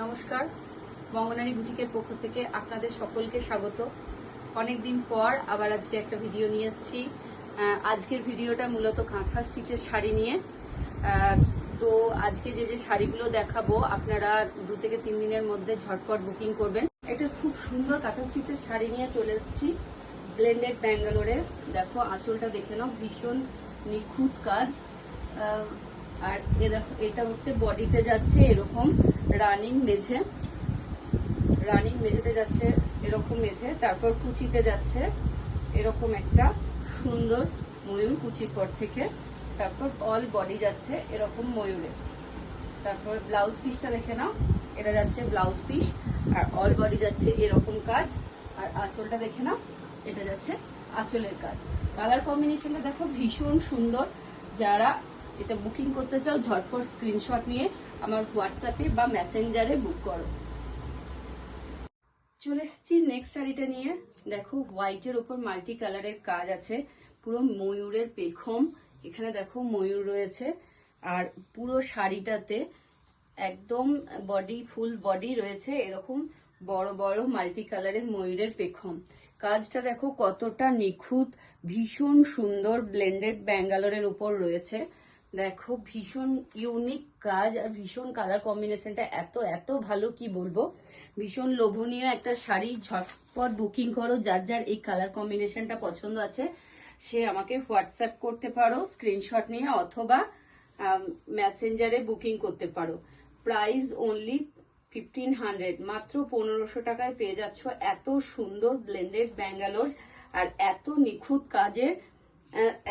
নমস্কার, মঙ্গনারী বুটিকের পক্ষ থেকে আপনাদের সকলকে স্বাগত। অনেকদিন পর আবার আজকে একটা ভিডিও নিয়ে এসেছি। আজকের ভিডিওটা মূলত কাঁথা স্টিচের শাড়ি নিয়ে। তো আজকে যে যে শাড়িগুলো দেখাবো আপনারা 2 থেকে 3 দিনের মধ্যে ঝটপট বুকিং করবেন। একটা খুব সুন্দর কাঁথা স্টিচের শাড়ি নিয়ে চলে এসেছি, ব্লেন্ডেড ব্যাঙ্গালোরে। দেখো আঁচলটা দেখে নাও, ভীষণ নিখুঁত কাজ। আর এ দেখো, এটা হচ্ছে বডিতে যাচ্ছে এরকম রানিং মেঝেতে যাচ্ছে এরকম মেঝে, তারপর কুচিতে যাচ্ছে এরকম একটা সুন্দর ময়ূর কুচির পর থেকে, তারপর অল বডি যাচ্ছে এরকম ময়ূরে। তারপর ব্লাউজ পিসটা দেখে নাও, এটা যাচ্ছে ব্লাউজ পিস, আর অল বডি যাচ্ছে এরকম কাজ। আর আঁচলটা দেখে নাও, এটা যাচ্ছে আঁচলের কাজ। কালার কম্বিনেশনটা দেখো ভীষণ সুন্দর। যারা এটা বুকিং করতে চাও ঝটপট স্ক্রিনশট নিয়ে আমার হোয়াটসঅ্যাপে বা মেসেঞ্জারে বুক করো। চলে এসেছি নেক্সট শাড়িটা নিয়ে। দেখো হোয়াইটের উপর মাল্টি কালারের কাজ আছে, পুরো ময়ূরের পেখম, এখানে দেখো ময়ূর রয়েছে। আর পুরো শাড়িটাতে একদম বডি, ফুল বডি রয়েছে এরকম বড় বড় মাল্টি কালারের ময়ূরের পেখম। কাজটা দেখো কতটা নিখুঁত, ভীষণ সুন্দর ব্লেন্ডেড ব্যাঙ্গালোরের উপর রয়েছে। দেখো ভীষণ ইউনিক কাজ, আর ভীষণ কালার কম্বিনেশনটা এত এত ভালো, কি বলবো। ভীষণ লোভনীয় একটা শাড়ি, ঝটপট বুকিং করো। যার যার এই কালার কম্বিনেশনটা পছন্দ আছে সে আমাকে হোয়াটসঅ্যাপ করতে পারো স্ক্রিনশট নিয়ে, অথবা মেসেঞ্জারে বুকিং করতে পারো। প্রাইস অনলি 1500, মাত্র 1500 টাকায় পেয়ে যাচ্ছ এত সুন্দর ব্লেন্ডেড ব্যাঙ্গালোর আর এত নিখুঁত কাজের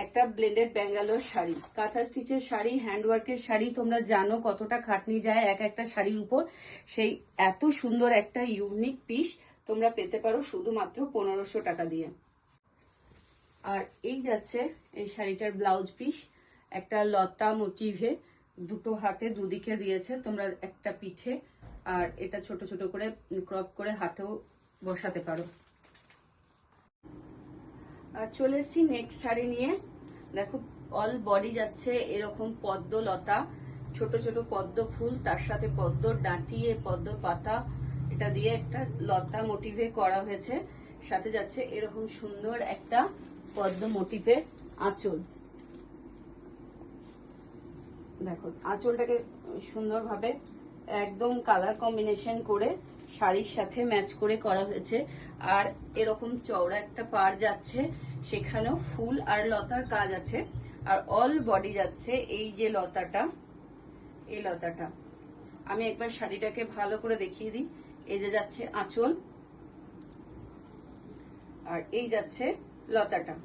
একটা ব্লেন্ডেড ব্যাঙ্গালোর শাড়ি। কাঁথা স্টিচের শাড়ি, হ্যান্ডওয়ার্কের শাড়ি, তোমরা জানো কতটা খাটনি যায় এক একটা শাড়ির উপর। সেই এত সুন্দর একটা ইউনিক পিস তোমরা পেতে পারো শুধুমাত্র 1500 টাকা দিয়ে। আর এই যাচ্ছে এই শাড়িটার ব্লাউজ পিস, একটা লতা মোটিভে, দুটো হাতে দুদিকে দিয়েছে তোমরা, একটা পিঠে। আর এটা ছোট ছোট করে ক্রপ করে হাতেও বসাতে পারো। আর চলে এসেছি নেক্সট শাড়ি নিয়ে। দেখো অল বডি যাচ্ছে এরকম পদ্ম লতা, ছোট ছোট পদ্ম ফুল, তার সাথে পদ্ম ডাঁটি, পদ্ম পাতা, এটা দিয়ে একটা লতা মোটিভে করা হয়েছে। সাথে যাচ্ছে এরকম সুন্দর একটা পদ্ম মোটিভের আঁচল। দেখো আঁচলটাকে সুন্দরভাবে একদম কালার কম্বিনেশন করে শাড়ির সাথে ম্যাচ করে করা হয়েছে। আর এরকম চওড়া একটা পাড় যাচ্ছে, সেখানেও ফুল আর লতার কাজ আছে। আর অল বডি যাচ্ছে এই যে লতাটা, এই লতাটা আমি একবার শাড়িটাকে ভালো করে দেখিয়ে দিই। এই যে যাচ্ছে আঁচল, আর এই যাচ্ছে লতাটা।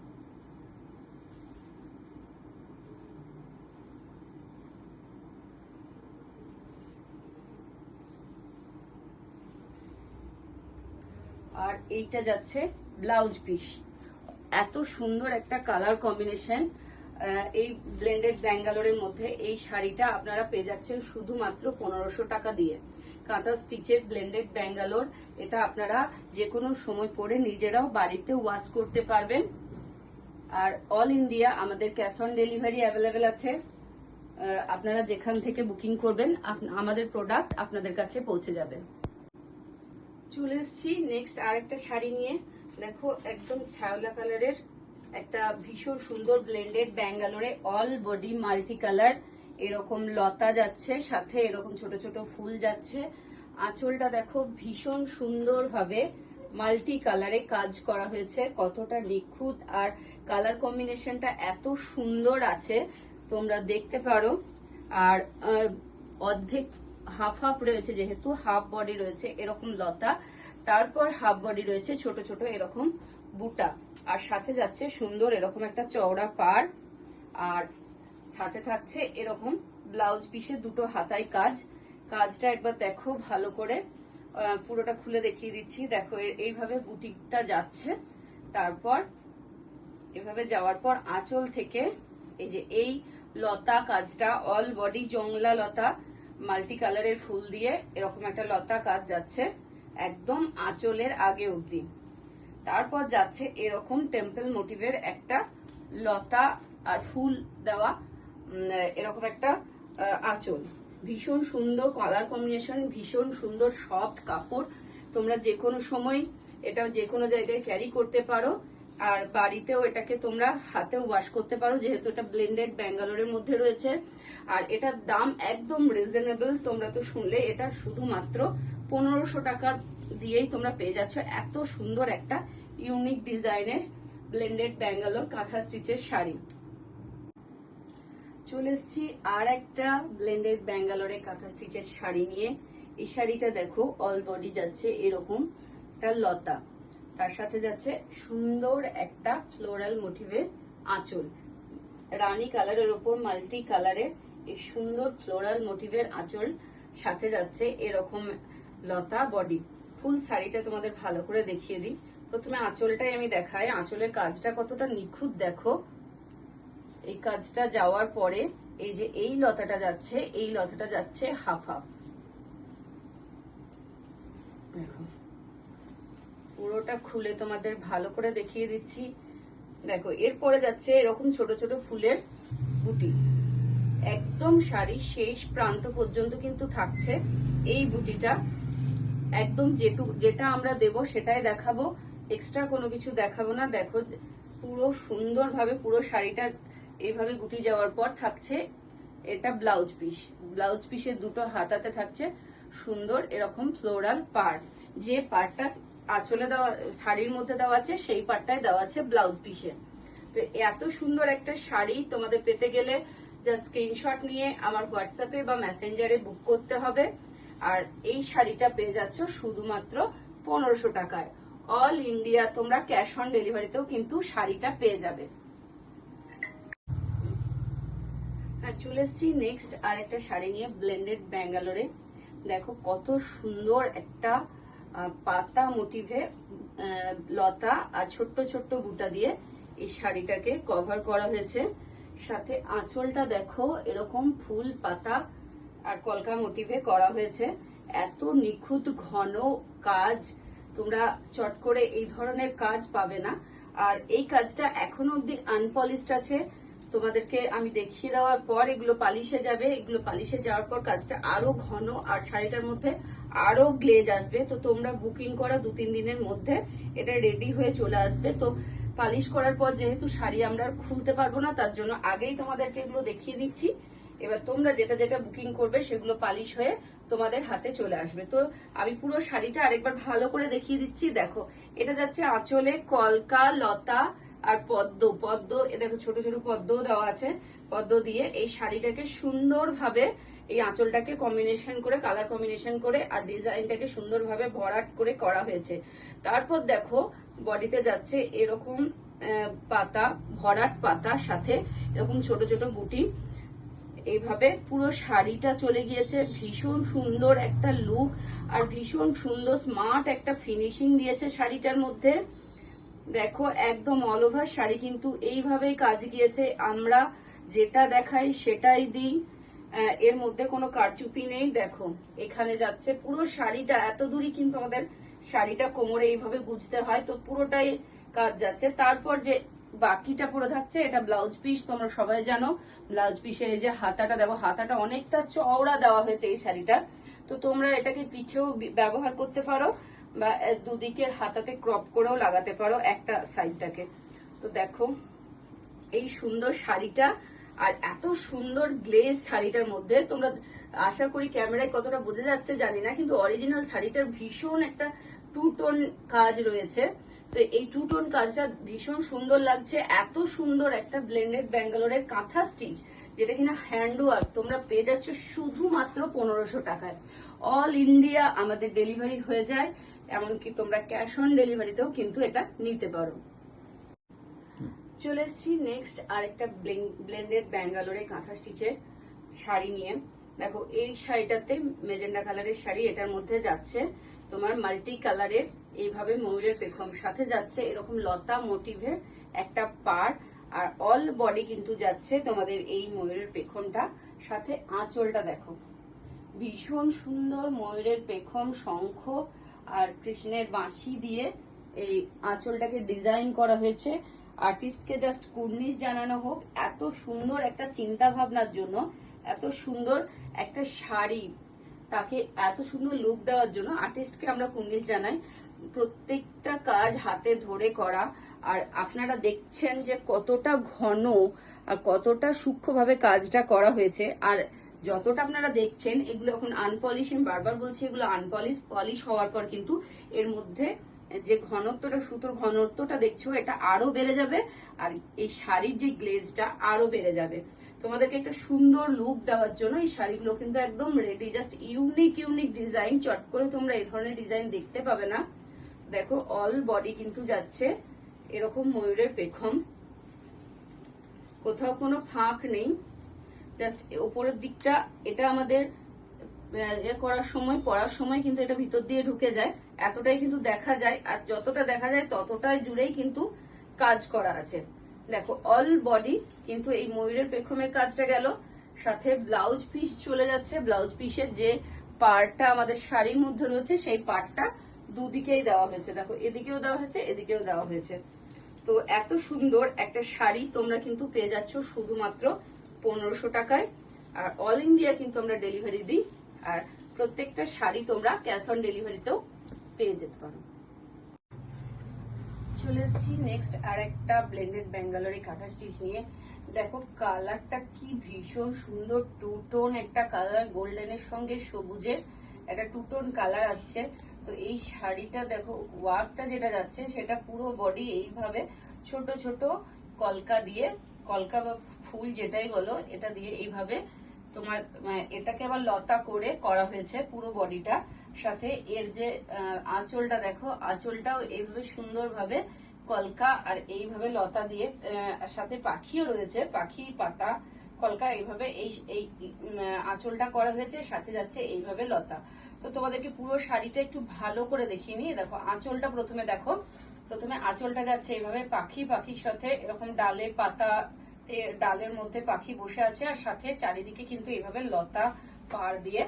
আর এইটা যাচ্ছে ব্লাউজ পিস। এত সুন্দর একটা কালার কম্বিনেশন এই ব্লেন্ডেড ব্যাঙ্গালোরের মধ্যে। এই শাড়িটা আপনারা পেয়ে যাচ্ছেন শুধুমাত্র 1500 টাকা দিয়ে। কাঁথা স্টিচের ব্লেন্ডেড ব্যাঙ্গালোর, এটা আপনারা যে কোনো সময় পরে নিজেরাও বাড়িতে ওয়াশ করতে পারবেন। আর অল ইন্ডিয়া আমাদের ক্যাশ অন ডেলিভারি অ্যাভেলেবেল আছে। আপনারা যেখান থেকে বুকিং করবেন আমাদের প্রোডাক্ট আপনাদের কাছে পৌঁছে যাবে। চলে এসেছি নেক্সট আরেকটা শাড়ি নিয়ে। দেখো একদম শ্যাওলা কালারের একটা ভীষণ সুন্দর ব্লেন্ডেড ব্যাঙ্গালোরে অল বডি মাল্টি কালার, এরকম লতা যাচ্ছে, সাথে এরকম ছোট ছোট ফুল যাচ্ছে। আঁচলটা দেখো ভীষণ সুন্দর ভাবে মাল্টি কালারে কাজ করা হয়েছে, কতটা নিখুঁত। আর কালার কম্বিনেশনটা এত সুন্দর আছে তোমরা দেখতে পারো। আর অর্ধেক হাফ হাফ রয়েছে, যেহেতু হাফ বডি রয়েছে এরকম লতা, তারপর হাফ বডি রয়েছে ছোট ছোট এরকম বুটা। আর সাথে যাচ্ছে সুন্দর এরকম একটা চওড়া পাড়, আর সাথে থাকছে এরকম ব্লাউজ পিসে দুটো হাতায় কাজ। কাজটা একবার দেখো ভালো করে, পুরোটা খুলে দেখিয়ে দিচ্ছি। দেখো এইভাবে বুটিকটা যাচ্ছে, তারপর এভাবে যাওয়ার পর আঁচল থেকে এই যে এই লতা কাজটা, অল বডি জংলা লতা মাল্টি কালারের ফুল দিয়ে এরকম একটা লতা কাজ যাচ্ছে একদম আঁচলের আগে অবধি। তারপর যাচ্ছে এরকম টেম্পল মোটিভের একটা লতা আর ফুল দেওয়া এরকম একটা আঁচল। ভীষণ সুন্দর কালার কম্বিনেশন, ভীষণ সুন্দর সফট কাপড়। তোমরা যে কোনো সময় এটা যে কোনো জায়গায় ক্যারি করতে পারো, আর বাড়িতেও এটাকে তোমরা হাতেও ওয়াশ করতে পারো, যেহেতু এটা ব্লেন্ডেড ব্যাঙ্গালোরের মধ্যে রয়েছে। আর এটার দাম একদম রিজনেবল। তোমরা তো শুনলে, এটা শুধুমাত্র 1500 টাকা দিয়েই তোমরা পেয়ে যাচ্ছ এত সুন্দর একটা ইউনিক ডিজাইনের ব্লেন্ডেড ব্যাঙ্গালোর কাঁথা স্টিচের শাড়ি। চলে এসছি আর একটা ব্লেন্ডেড ব্যাঙ্গালোরে কাঁথা স্টিচের শাড়ি নিয়ে। এই শাড়িটা দেখো অল বডি যাচ্ছে এরকম একটা লতা, তার সাথে যাচ্ছে সুন্দর একটা ফ্লোরাল মোটিভের আঁচল, রানী কালারের ওপর মাল্টি কালারের এই সুন্দর ফ্লোরাল মোটিভের আঁচল, সাথে যাচ্ছে এরকম লতা বডি। ফুল শাড়িটা তোমাদের ভালো করে দেখিয়ে দিই। প্রথমে আঁচলটাই আমি দেখাই, আঁচলের কাজটা কতটা নিখুঁত দেখো। এই কাজটা যাওয়ার পরে এই যে এই লতাটা যাচ্ছে, এই লতাটা যাচ্ছে হাফ হাফ, দেখো পুরোটা খুলে তোমাদের ভালো করে দেখিয়ে দিচ্ছি। দেখো এরপরে যাচ্ছে এরকম ছোট ছোট ফুলের বুটি, একদম শাড়ি শেষ প্রান্ত পর্যন্ত কিন্তু থাকছে এই বুটিটা। একদম যেটা আমরা দেব সেটাই দেখাবো, এক্সট্রা কোনো কিছু দেখাবো না। দেখো পুরো সুন্দরভাবে পুরো শাড়িটা এইভাবে গুটি যাওয়ার পর থাকছে এটা ব্লাউজ পিস। ব্লাউজ পিসের দুটো হাতাতে থাকছে সুন্দর এরকম ফ্লোরাল পার্ট, যে পার্টটা আঁচলে দেওয়া শাড়ির মধ্যে দেওয়া আছে সেই পার্টটাই দেওয়া আছে ব্লাউজ পিসে। তো এত সুন্দর একটা শাড়ি তোমাদের পেতে গেলে জাস্ট স্ক্রিনশট নিয়ে আমার হোয়াটসঅ্যাপে বা মেসেঞ্জারে বুক করতে হবে। আর এই শাড়িটা পেয়ে যাচ্ছ শুধুমাত্র 1500 টাকায়। অল ইন্ডিয়া তোমরা ক্যাশ অন ডেলিভারিতেও কিন্তু শাড়িটা পেয়ে যাবে। হ্যাঁ, চলে এসছি নেক্সট আর একটা শাড়ি নিয়ে ব্লেন্ডেড ব্যাঙ্গালোরে। দেখো কত সুন্দর একটা পাতা মোটিভে লতা আর ছোট্ট ছোট্ট বুটা দিয়ে এই শাড়িটাকে কভার করা হয়েছে। সাথে আঁচলটা দেখো এরকম ফুল পাতা আর কলকা মোটিভে করা হয়েছে। এত নিখুঁত ঘন কাজ, তোমরা চট করে এই ধরনের কাজ পাবে না। আর এই কাজটা এখনো অব্দি আনপলিশড আছে। তোমাদেরকে আমি দেখিয়ে দেওয়ার পর এগুলো পালিশে যাবে, এগুলো পালিশে যাওয়ার পর কাজটা আরো ঘন আর শাড়িটার মধ্যে আরো গ্লেজ আসবে। তো তোমরা বুকিং করা 2-3 দিনের মধ্যে এটা রেডি হয়ে চলে আসবে। তো পালিশ করার পর যেহেতু শাড়ি আমরা খুলতে পারবো না, তার জন্য আগেই তোমাদেরকে এগুলো দেখিয়ে দিচ্ছি। এবার তোমরা যেটা যেটা বুকিং করবে সেগুলো পালিশ হয়ে তোমাদের হাতে চলে আসবে। তো আমি পুরো শাড়িটা আরেকবার ভালো করে দেখিয়ে দিচ্ছি। দেখো এটা যাচ্ছে আঁচলে কলকা লতা আর পদ্ম, দেখো ছোট ছোট পদ্মও দেওয়া আছে। পদ্ম দিয়ে এই শাড়িটাকে সুন্দরভাবে এই আঁচলটাকে কম্বিনেশন করে, কালার কম্বিনেশন করে আর ডিজাইনটাকে সুন্দরভাবে ভরাট করে করা হয়েছে। তারপর দেখো বডিতে যাচ্ছে এরকম পাতা, ভরাট পাতা, সাথে এরকম ছোট ছোট বুটি। এইভাবে পুরো শাড়িটা চলে গিয়েছে। ভীষণ সুন্দর একটা লুক আর ভীষণ সুন্দর স্মার্ট একটা ফিনিশিং দিয়েছে শাড়িটার মধ্যে। দেখো একদম অল ওভার শাড়ি কিন্তু এইভাবেই কাজ গিয়েছে। আমরা যেটা দেখাই সেটাই দিই, এর মধ্যে কোনো কারচুপি নেই। দেখো এখানে যাচ্ছে পুরো শাড়িটা, এত দূরই কিন্তু আমাদের শাড়িটা কোমরে এইভাবে গুজতে হয়, তো পুরোটাই কাজ যাচ্ছে। তারপর যে বাকিটা পুরো থাকছে এটা ব্লাউজ পিস। তোমরা সবাই জানো ব্লাউজ পিসের এই যে হাতাটা, দেখো হাতাটা অনেকটা চওড়া দেওয়া হয়েছে এই শাড়িটা। তো তোমরা এটাকে পিছেও ব্যবহার করতে পারো বা দুদিকের হাতাতে ক্রপ করেও লাগাতে পারো একটা সাইডটাকে। তো দেখো এই সুন্দর শাড়িটা আর এত সুন্দর গ্লেজ শাড়িটার মধ্যে, তোমরা আশা করি ক্যামেরায় কতটা বোঝা যাচ্ছে জানি না, কিন্তু অরিজিনাল শাড়িটার ভীষণ একটা 2 টোন কাজ রয়েছে। তো এই 2 টোন কাজটা ভীষণ সুন্দর লাগছে। এত সুন্দর একটা ব্লেন্ডেড ব্যাঙ্গালোরের কাঁথা স্টিচ, যেটা কিনা হ্যান্ডওয়ার্ক, তোমরা পেয়ে যাচ্ছ শুধুমাত্র 1500 টাকায়। অল ইন্ডিয়া আমাদের ডেলিভারি হয়ে যায়, এমনকি তোমরা ক্যাশ অন ডেলিভারিতেও কিন্তু এটা নিতে পারো। চলে এসছি নেক্সট আরেকটা ব্লেন্ডেড ব্যাঙ্গালোরে কাঁথা স্টিচের শাড়ি নিয়ে। দেখো এই শাড়িটাতে মেজেন্ডা কালারের শাড়ি, এটার মধ্যে যাচ্ছে তোমার মাল্টি কালারের এইভাবে ময়ূরের পেখম, সাথে যাচ্ছে এরকম লতা মোটিভের একটা পাড়, আর অল বডি কিন্তু যাচ্ছে তোমাদের এই ময়ূরের পেখমটা। সাথে আঁচলটা দেখো ভীষণ সুন্দর ময়ূরের পেখম, শঙ্খ আর কৃষ্ণের বাঁশি দিয়ে এই আঁচলটাকে ডিজাইন করা হয়েছে। আর্টিস্টকে জাস্ট কুর্নিশ জানানো হোক, এত সুন্দর একটা চিন্তা ভাবনার জন্য এত সুন্দর একটা শাড়ি, তাকে এত সুন্দর লুক দেওয়ার জন্য আর্টিস্টকে আমরা কুর্নিশ জানাই। প্রত্যেকটা কাজ হাতে ধরে করা, আর আপনারা দেখছেন যে কতটা ঘন আর কতটা সূক্ষ্মভাবে কাজটা করা হয়েছে। আর যতটা আপনারা দেখছেন এগুলো এখন আনপলিশ, আমি বারবার বলছি এগুলো আনপলিশ। পলিশ হওয়ার পর কিন্তু এর মধ্যে যে ঘনত্বটা, সুতোর ঘনত্বটা দেখছো, এটা আরো বেড়ে যাবে, আর এই শাড়ির যে গ্লেজটা আরো বেড়ে যাবে। তোমাদেরকে একটা সুন্দর লুক দেওয়ার জন্য এই শাড়িগুলো কিন্তু একদম ready. Just unique unique design, চট করে তোমরা এই ধরনের ডিজাইন দেখতে পাবে না। দেখো অল বডি কিন্তু যাচ্ছে এরকম ময়ূরের পেখম, কোথাও কোনো ফাঁক নেই। জাস্ট উপরের দিকটা এটা আমাদের করার সময়, পরার সময় কিন্তু এটা ভিতর দিয়ে ঢুকে যায়, এতটাই কিন্তু দেখা যায়। আর যতটা দেখা যায় ততটাই জুড়েই কিন্তু কাজ করা আছে। দেখো অল বডি কিন্তু এই ময়ূরের পেখমের কাজটা গেল, সাথে ব্লাউজ পিস চলে যাচ্ছে। ব্লাউজ পিসের যে পার্টটা আমাদের শাড়ির মধ্যে রয়েছে সেই পার্টটা দুদিকেই দেওয়া হয়েছে। দেখো এদিকেও দেওয়া হয়েছে, এদিকেও দেওয়া হয়েছে। তো এত সুন্দর একটা শাড়ি তোমরা কিন্তু পেয়ে যাচ্ছ শুধুমাত্র 1500 টাকায়। আর অল ইন্ডিয়া কিন্তু আমরা ডেলিভারি দিই, আর প্রত্যেকটা শাড়ি তোমরা ক্যাশ অন ডেলিভারিতেও পেয়ে যেতে পারো। চলে এসেছি নেক্সট আর একটা ব্লেন্ডেড ব্যাঙ্গালোরি কাঁথা স্টিচ নিয়ে। দেখো কালারটা কি ভীষণ সুন্দর, টু টোন একটা কালার, গোল্ডেনের সঙ্গে সবুজের একটা টু টোন কালার আসছে। তো এই শাড়িটা দেখো ওয়ার্কটা যেটা যাচ্ছে সেটা পুরো বডি এইভাবে ছোট ছোট কলকা দিয়ে, কলকা বা ফুল যেটাই বলো, এটা দিয়ে এইভাবে তোমার এটাকে আবার লতা করে করা হয়েছে পুরো বডিটা। সাথে এর যে আঁচলটা দেখো, আঁচলটাও এইভাবে সুন্দরভাবে কলকা আর এইভাবে লতা দিয়ে, সাথে পাখিও রয়েছে, পাখি পাতা কলকা এইভাবে এই আঁচলটা করা হয়েছে, সাথে যাচ্ছে এইভাবে লতা। তো তোমাদেরকে পুরো শাড়িটা একটু ভালো করে দেখিয়ে নিই। দেখো আঁচলটা প্রথমে দেখো, প্রথমে আঁচলটা যাচ্ছে এইভাবে পাখি, পাখির সাথে এরকম ডালে পাতা, ডালের মধ্যে পাখি বসে আছে, আর সাথে চারিদিকে কিন্তু এইভাবে লতা পাড় দিয়ে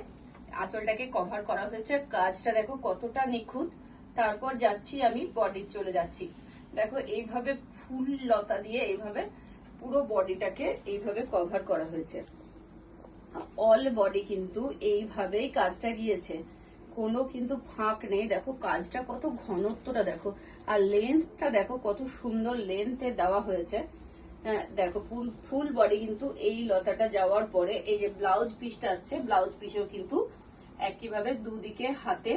আঁচলটাকে কভার করা হয়েছে। কাজটা দেখো কতটা নিখুঁত। তারপর যাচ্ছি আমি বডি, চলে যাচ্ছি। দেখো এইভাবে ফুল লতা দিয়ে এইভাবে পুরো বডিটাকে এইভাবে কভার করা হয়েছে। অল বডি কিন্তু এইভাবেই কাজটা গিয়েছে, কোনো কিন্তু ফাঁক নেই। দেখো কাজটা কত, ঘনত্বটা দেখো, আর লেন্থটা দেখো কত সুন্দর লেন্থে দেওয়া হয়েছে। হ্যাঁ দেখো ফুল বডি কিন্তু এই লতাটা যাওয়ার পরে এই যে ব্লাউজ পিসটা আসছে, ব্লাউজ পিসেও কিন্তু একইভাবে দুদিকে হাতে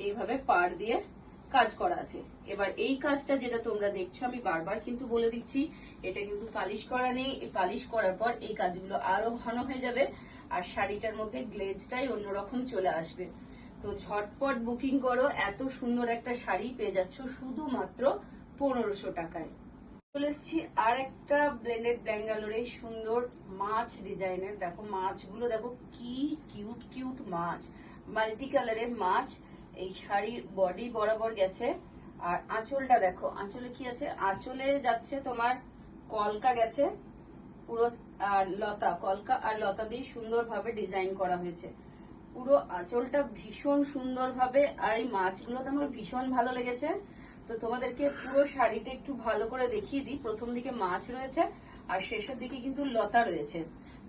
এইভাবে পাড় দিয়ে কাজ করা আছে। এবার এই কাজটা যেটা তোমরা দেখছো, আমি বারবার কিন্তু বলে দিচ্ছি, এটা কিন্তু পালিশ করা নেই। পালিশ করার পর এই কাজগুলো আরো ঘন হয়ে যাবে, আর শাড়িটার মধ্যে গ্লেজটাই অন্যরকম চলে আসবে। তো ঝটপট বুকিং করো, এত সুন্দর একটা শাড়ি পেয়ে যাচ্ছ শুধুমাত্র 1500 টাকায়। চলে এসেছি আর একটা ব্লেন্ডেড ব্যাঙ্গালোরে সুন্দর মাছ ডিজাইনের। দেখো মাছগুলো দেখো কি কিউট কিউট মাছ, মাল্টি কালারের মাছ। এই শাড়ির বডি বরাবর গেছে, আর আঁচলটা দেখো, আঁচলে কি আছে, আঁচলে যাচ্ছে তোমার কলকা গেছে পুরো, আর লতা, কলকা আর লতা দিয়ে সুন্দরভাবে ডিজাইন করা হয়েছে পুরো আঁচলটা ভীষণ সুন্দরভাবে। আর এই মাছগুলো তো আমার ভীষণ ভালো লেগেছে। তো তোমাদেরকে পুরো শাড়িটা একটু ভালো করে দেখিয়ে দিই। প্রথম দিকে মাছ রয়েছে আর শেষের দিকে কিন্তু লতা রয়েছে।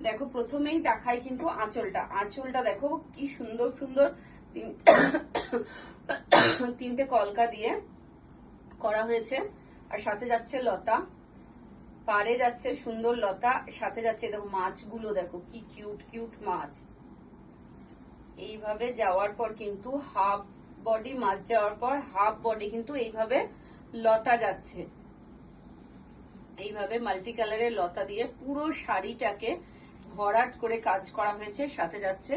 দেখো প্রথমেই দেখাই কিন্তু আঁচলটা, আঁচলটা দেখো কি সুন্দর সুন্দর তিনটে কলকা দিয়ে করা হয়েছে, আর সাথে যাচ্ছে লতা, পাড়ে যাচ্ছে সুন্দর লতা, সাথে যাচ্ছে দেখো মাছগুলো দেখো কি কিউট কিউট মাছ। এইভাবে যাওয়ার পর কিন্তু হাফ বডি, মাছ যাওয়ার পর হাফ বডি কিন্তু এইভাবে লতা যাচ্ছে, এইভাবে মাল্টি কালারের লতা দিয়ে পুরো শাড়িটাকে ভরাট করে কাজ করা হয়েছে। সাথে যাচ্ছে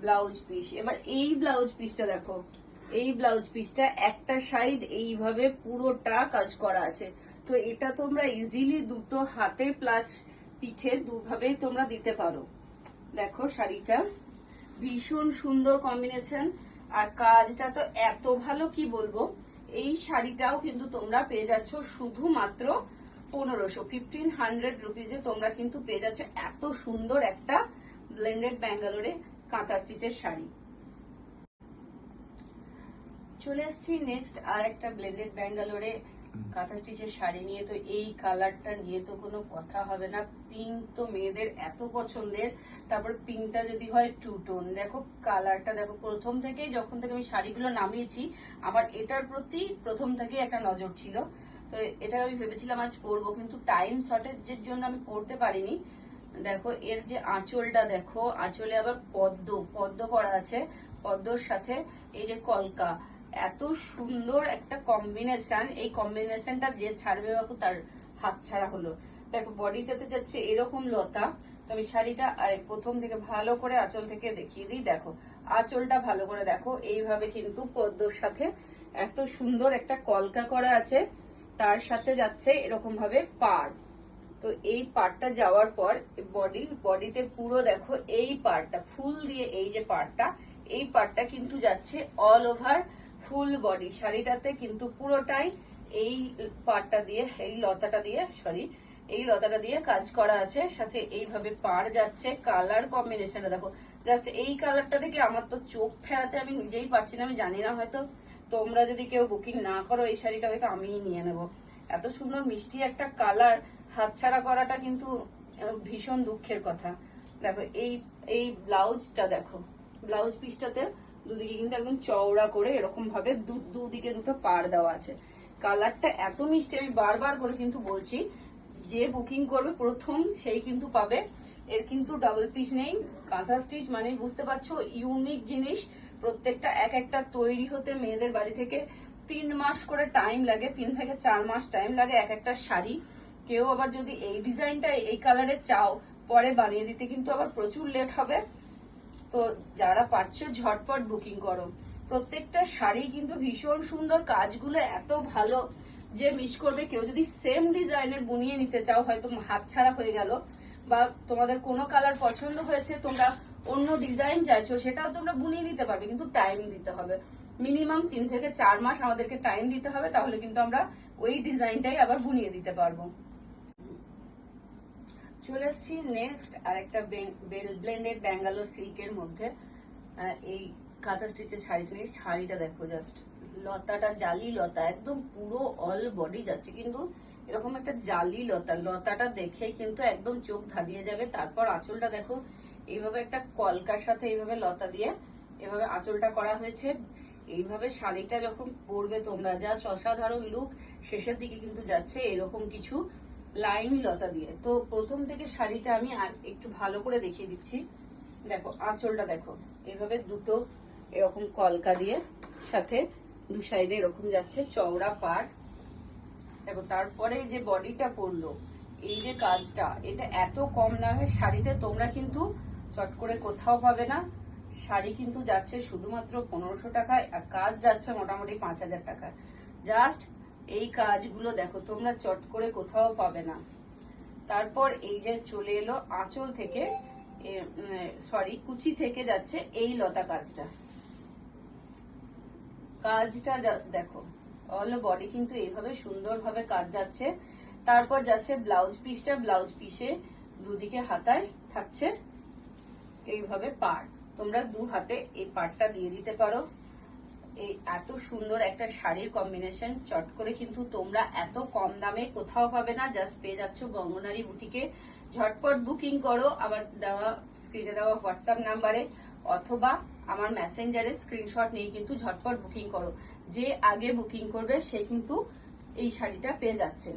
ব্লাউজ পিস। এবার এই ব্লাউজ পিসটা দেখো, এই ব্লাউজ পিসটা একটা সাইড এইভাবে পুরোটা কাজ করা আছে। তো এটা তোমরা ইজিলি দুটো হাতে প্লাস পিঠে দুভাবেই তোমরা দিতে পারো। দেখো শাড়িটা ভীষণ সুন্দর কম্বিনেশন, আর কাজটা তো এত ভালো কি বলবো। এই শাড়িটাও কিন্তু তোমরা পেয়ে যাচ্ছ শুধুমাত্র 1500 রুপিজে তোমরা কিন্তু পেয়ে যাচ্ছ এত সুন্দর একটা ব্লেন্ডেড ব্যাঙ্গালোরে কাঁথা স্টিচের শাড়ি। চলে এসছি নেক্সট আর একটা ব্লেন্ডেড ব্যাঙ্গালোরে কাঁথা স্টিচের শাড়ি নিয়ে তো এই কালারটা নিয়ে তো কোনো কথা হবে না। পিঙ্ক তো মেয়েদের এত পছন্দের, তারপর পিঙ্কটা যদি হয় টু টোন, দেখো কালারটা দেখো। প্রথম থেকেই যখন থেকে আমি শাড়িগুলো নামিয়েছি আমার এটার প্রতি প্রথম থেকেই একটা নজর ছিল। তো এটা আমি ভেবেছিলাম আজ পরবো, কিন্তু টাইম শর্টেজের জন্য আমি পরতে পারিনি। দেখো এর যে আঁচলটা দেখো, আঁচলে আবার পদ্ম পদ্ম করা আছে, পদ্মর সাথে এই যে কলকা, এত সুন্দর একটা কম্বিনেশন। এই কম্বিনেশনটা যে ছাড়বে বাবু তার হাত ছাড়া হলো। দেখো বডিটাতে যাচ্ছে এরকম লতা। তো আমি শাড়িটা প্রথম থেকে ভালো করে আঁচল থেকে দেখিয়ে দিই। দেখো আঁচলটা ভালো করে দেখো, এইভাবে কিন্তু পদ্মর সাথে এত সুন্দর একটা কলকা করা আছে, তার সাথে যাচ্ছে এরকম ভাবে পাড়। তো এই পার্টটা যাওয়ার পর বডিতে পুরো দেখো এই পার্টটা ফুল দিয়ে, এই যে পার্টটা, এই পার্টটা কিন্তু যাচ্ছে অল ওভার ফুল বডি শাড়িটাতে, কিন্তু পুরোটাই এই পার্টটা দিয়ে, এই লতাটা দিয়ে, এই লতাটা দিয়ে কাজ করা আছে। সাথে এইভাবে পাড় যাচ্ছে। কালার কম্বিনেশনটা দেখো, জাস্ট এই কালারটা দেখে আমার তো চোখ ফেরাতে আমি নিজেই পারছি না। আমি জানি না, হয়তো তোমরা যদি কেউ বুকিং না করো এই শাড়িটা হয়তো আমিই নিয়ে নেবো। এত সুন্দর মিষ্টি একটা কালার হাতছাড়া করাটা কিন্তু ভীষণ দুঃখের কথা। দেখো এই ব্লাউজটা দেখো, ব্লাউজ পিসটাতে দুদিকে কিন্তু একদম চওড়া করে এরকম ভাবে দুদিকে দুটো পাড় দেওয়া আছে। কালারটা এত মিষ্টি, আমি বারবার করে কিন্তু বলছি, যে বুকিং করবে প্রথম সেই কিন্তু পাবে। এর কিন্তু ডাবল পিস নেই। কাঁথা স্টিচ মানে বুঝতে পারছো ইউনিক জিনিস। প্রত্যেকটা এক একটা তৈরি হতে মেয়েদের বাড়ি থেকে 3 মাস করে টাইম লাগে, 3 থেকে 4 মাস টাইম লাগে এক একটা শাড়ি। কেউ আবার যদি এই ডিজাইনটা এই কালারে চাও পরে বানিয়ে দিতে কিন্তু আবার প্রচুর লেট হবে। তো যারা পারছো ঝটপট বুকিং করো। প্রত্যেকটা শাড়ি কিন্তু ভীষণ সুন্দর, কাজগুলো এত ভালো যে মিস করবে। কেউ যদি সেম ডিজাইনের বুনিয়ে নিতে চাও, হয়তো হাতছাড়া হয়ে গেল, বা তোমাদের কোনো কালার পছন্দ হয়েছে, তোমরা অন্য ডিজাইন চাইছো, সেটাও তোমরা বুনিয়ে নিতে পারবে, কিন্তু টাইম দিতে হবে। মিনিমাম 3 থেকে 4 মাস আমাদেরকে টাইম দিতে হবে, তাহলে কিন্তু আমরা ওই ডিজাইনটাই আবার বুনিয়ে দিতে পারবো। চলে এসছি নেক্সট আর একটা ব্লেন্ডেড ব্যাঙ্গালোর সিল্কের মধ্যে এই কাঁথা স্টিচের শাড়িটা নিয়ে। শাড়িটা দেখো, জাস্ট লতাটা জালি লতা, একদম পুরো অল বডি যাচ্ছে কিন্তু এরকম একটা জালি লতা। লতাটা দেখে কিন্তু একদম চোখ ধাঁধিয়ে যাবে। তারপর আঁচলটা দেখো, এইভাবে একটা কলকার সাথে এইভাবে লতা দিয়ে এভাবে আঁচলটা করা হয়েছে। এইভাবে শাড়িটা যখন পরবে তোমরা, জাস্ট অসাধারণ লুক। শেষের দিকে কিন্তু যাচ্ছে এরকম কিছু লাইন লতা দিয়ে। তো প্রথম থেকে শাড়িটা আমি আর একটু ভালো করে দেখিয়ে দিচ্ছি। দেখো আঁচলটা দেখো, এইভাবে দুটো এরকম কলকা দিয়ে, সাথে দু সাইডে এরকম যাচ্ছে চওড়া পাড়। দেখো তারপরে যে বডিটা পড়লো, এই যে কাজটা, এটা এত কম দামে শাড়িতে তোমরা কিন্তু চট করে কোথাও পাবে না। শাড়ি কিন্তু যাচ্ছে শুধুমাত্র 1500 টাকায়, আর কাজ যাচ্ছে মোটামুটি 5000 টাকায়। জাস্ট এই কাজগুলো দেখো, তোমরা চট করে কোথাও পাবে না। তারপর এই যে চলে এলো আঁচল থেকে, কুচি থেকে যাচ্ছে এই লতা কাজটা। কাজটা জাস্ট দেখো, অল বডি কিন্তু এইভাবে সুন্দরভাবে কাজ যাচ্ছে। তারপর যাচ্ছে ব্লাউজ পিসটা, ব্লাউজ পিসে দুদিকে হাতায় থাকছে এইভাবে পাড়। তোমরা দু হাতে এই পাড়টা দিয়ে দিতে পারো। এই এত সুন্দর একটা শাড়ির কম্বিনেশন চট করে কিন্তু তোমরা এত কম দামে কোথাও পাবে না। জাস্ট পেয়ে যাচ্ছ বঙ্গনারী বুটিকে। ঝটপট বুকিং করো আমার দেওয়া স্ক্রিনে দেওয়া হোয়াটসঅ্যাপ নাম্বারে, অথবা আমার মেসেঞ্জারে স্ক্রিনশট নিয়ে কিন্তু ঝটপট বুকিং করো। যে আগে বুকিং করবে সে কিন্তু এই শাড়িটা পেয়ে যাচ্ছে।